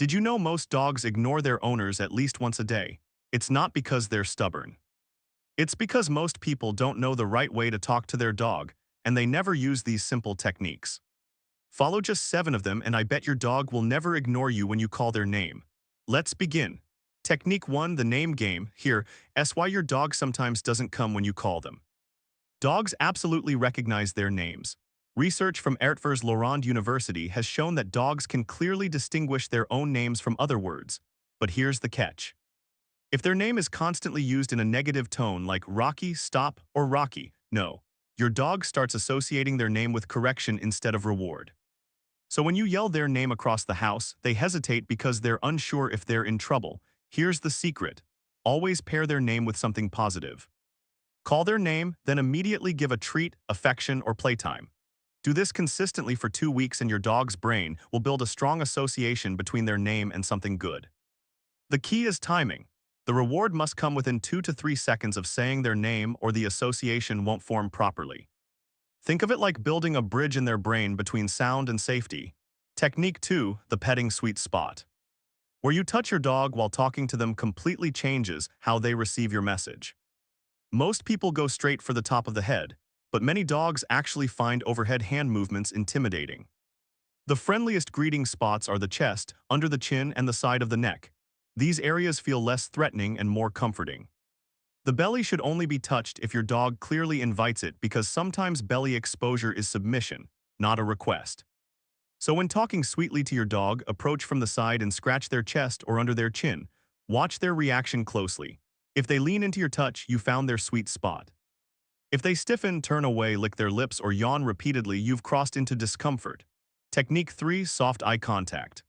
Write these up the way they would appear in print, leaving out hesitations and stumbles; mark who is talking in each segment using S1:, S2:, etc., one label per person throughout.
S1: Did you know most dogs ignore their owners at least once a day? It's not because they're stubborn. It's because most people don't know the right way to talk to their dog, and they never use these simple techniques. Follow just 7 of them and I bet your dog will never ignore you when you call their name. Let's begin. Technique 1, the name game. Here, S why your dog sometimes doesn't come when you call them. Dogs absolutely recognize their names. Research from Erfurt University has shown that dogs can clearly distinguish their own names from other words. But here's the catch. If their name is constantly used in a negative tone like Rocky, stop, or Rocky, no, your dog starts associating their name with correction instead of reward. So when you yell their name across the house, they hesitate because they're unsure if they're in trouble. Here's the secret. Always pair their name with something positive. Call their name, then immediately give a treat, affection, or playtime. Do this consistently for 2 weeks and your dog's brain will build a strong association between their name and something good. The key is timing. The reward must come within 2 to 3 seconds of saying their name or the association won't form properly. Think of it like building a bridge in their brain between sound and safety. Technique 2, the petting sweet spot. Where you touch your dog while talking to them completely changes how they receive your message. Most people go straight for the top of the head, but many dogs actually find overhead hand movements intimidating. The friendliest greeting spots are the chest, under the chin, and the side of the neck. These areas feel less threatening and more comforting. The belly should only be touched if your dog clearly invites it because sometimes belly exposure is submission, not a request. So when talking sweetly to your dog, approach from the side and scratch their chest or under their chin. Watch their reaction closely. If they lean into your touch, you found their sweet spot. If they stiffen, turn away, lick their lips, or yawn repeatedly, you've crossed into discomfort. Technique 3, soft eye contact.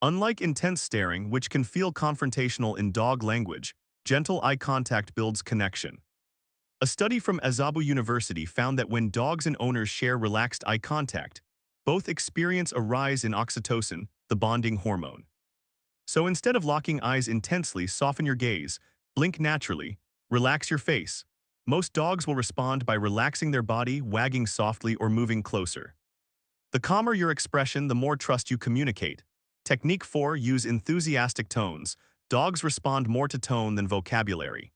S1: Unlike intense staring, which can feel confrontational in dog language, gentle eye contact builds connection. A study from Azabu University found that when dogs and owners share relaxed eye contact, both experience a rise in oxytocin, the bonding hormone. So instead of locking eyes intensely, soften your gaze, blink naturally, relax your face. Most dogs will respond by relaxing their body, wagging softly, or moving closer. The calmer your expression, the more trust you communicate. Technique 4, use enthusiastic tones. Dogs respond more to tone than vocabulary.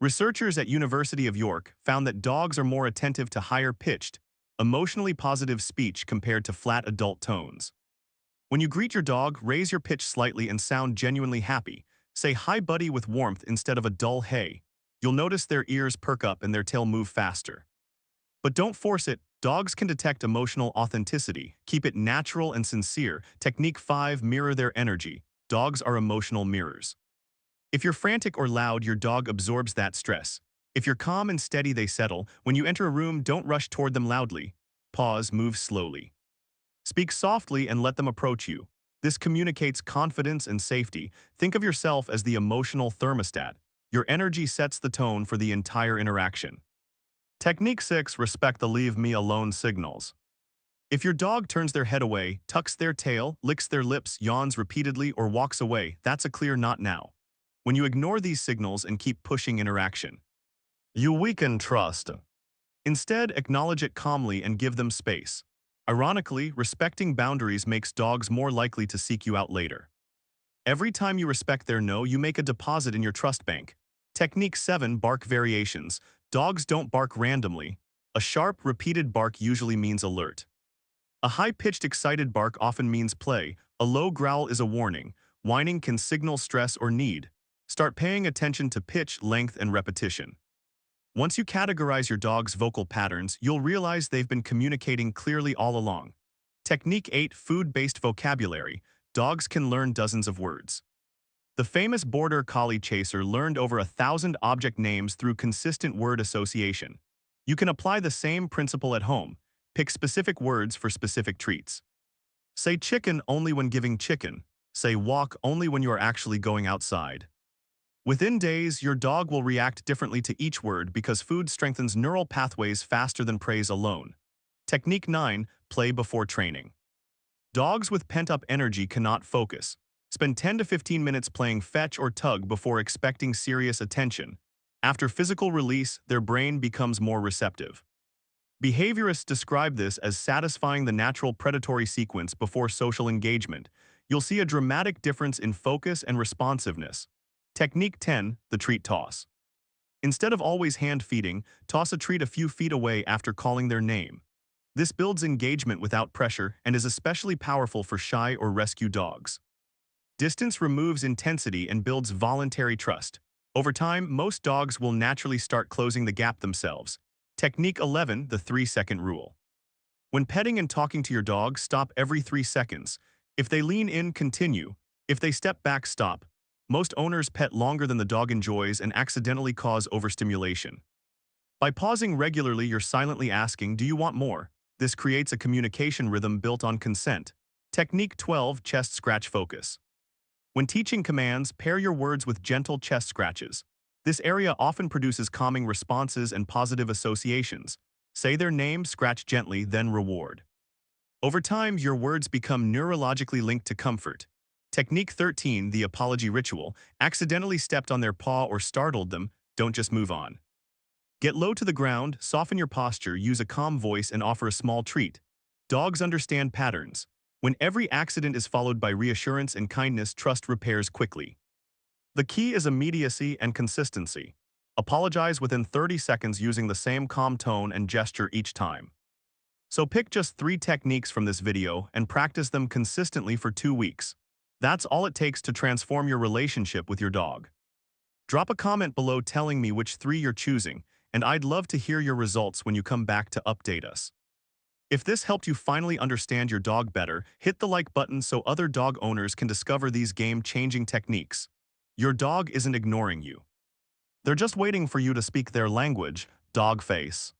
S1: Researchers at University of York found that dogs are more attentive to higher-pitched, emotionally positive speech compared to flat adult tones. When you greet your dog, raise your pitch slightly and sound genuinely happy. Say hi buddy with warmth instead of a dull hey. You'll notice their ears perk up and their tail move faster. But don't force it. Dogs can detect emotional authenticity. Keep it natural and sincere. Technique 5, mirror their energy. Dogs are emotional mirrors. If you're frantic or loud, your dog absorbs that stress. If you're calm and steady, they settle. When you enter a room, don't rush toward them loudly. Pause, move slowly. Speak softly and let them approach you. This communicates confidence and safety. Think of yourself as the emotional thermostat. Your energy sets the tone for the entire interaction. Technique 6, respect the leave me alone signals. If your dog turns their head away, tucks their tail, licks their lips, yawns repeatedly, or walks away, that's a clear not now. When you ignore these signals and keep pushing interaction, you weaken trust. Instead, acknowledge it calmly and give them space. Ironically, respecting boundaries makes dogs more likely to seek you out later. Every time you respect their no, you make a deposit in your trust bank. Technique 7, bark variations. Dogs don't bark randomly. A sharp, repeated bark usually means alert. A high-pitched, excited bark often means play. A low growl is a warning. Whining can signal stress or need. Start paying attention to pitch, length, and repetition. Once you categorize your dog's vocal patterns, you'll realize they've been communicating clearly all along. Technique 8, food-based vocabulary. Dogs can learn dozens of words. The famous border collie chaser learned over 1,000 object names through consistent word association. You can apply the same principle at home. Pick specific words for specific treats. Say chicken only when giving chicken. Say walk only when you are actually going outside. Within days, your dog will react differently to each word because food strengthens neural pathways faster than praise alone. Technique 9, play before training. Dogs with pent-up energy cannot focus. Spend 10 to 15 minutes playing fetch or tug before expecting serious attention. After physical release, their brain becomes more receptive. Behaviorists describe this as satisfying the natural predatory sequence before social engagement. you'll see a dramatic difference in focus and responsiveness. Technique 10, the treat toss. Instead of always hand feeding, toss a treat a few feet away after calling their name. This builds engagement without pressure and is especially powerful for shy or rescue dogs. Distance removes intensity and builds voluntary trust. Over time, most dogs will naturally start closing the gap themselves. Technique 11, the 3-second rule. When petting and talking to your dog, stop every 3 seconds. If they lean in, continue. If they step back, stop. Most owners pet longer than the dog enjoys and accidentally cause overstimulation. By pausing regularly, you're silently asking, "Do you want more?" This creates a communication rhythm built on consent. Technique 12, chest scratch focus. When teaching commands, pair your words with gentle chest scratches. This area often produces calming responses and positive associations. Say their name, scratch gently, then reward. Over time, your words become neurologically linked to comfort. Technique 13, the apology ritual. Accidentally stepped on their paw or startled them, don't just move on. Get low to the ground, soften your posture, use a calm voice, and offer a small treat. Dogs understand patterns. When every accident is followed by reassurance and kindness, trust repairs quickly. The key is immediacy and consistency. Apologize within 30 seconds using the same calm tone and gesture each time. So pick just 3 techniques from this video and practice them consistently for 2 weeks. That's all it takes to transform your relationship with your dog. Drop a comment below telling me which 3 you're choosing, and I'd love to hear your results when you come back to update us. If this helped you finally understand your dog better, hit the like button so other dog owners can discover these game-changing techniques. Your dog isn't ignoring you. They're just waiting for you to speak their language, dog face.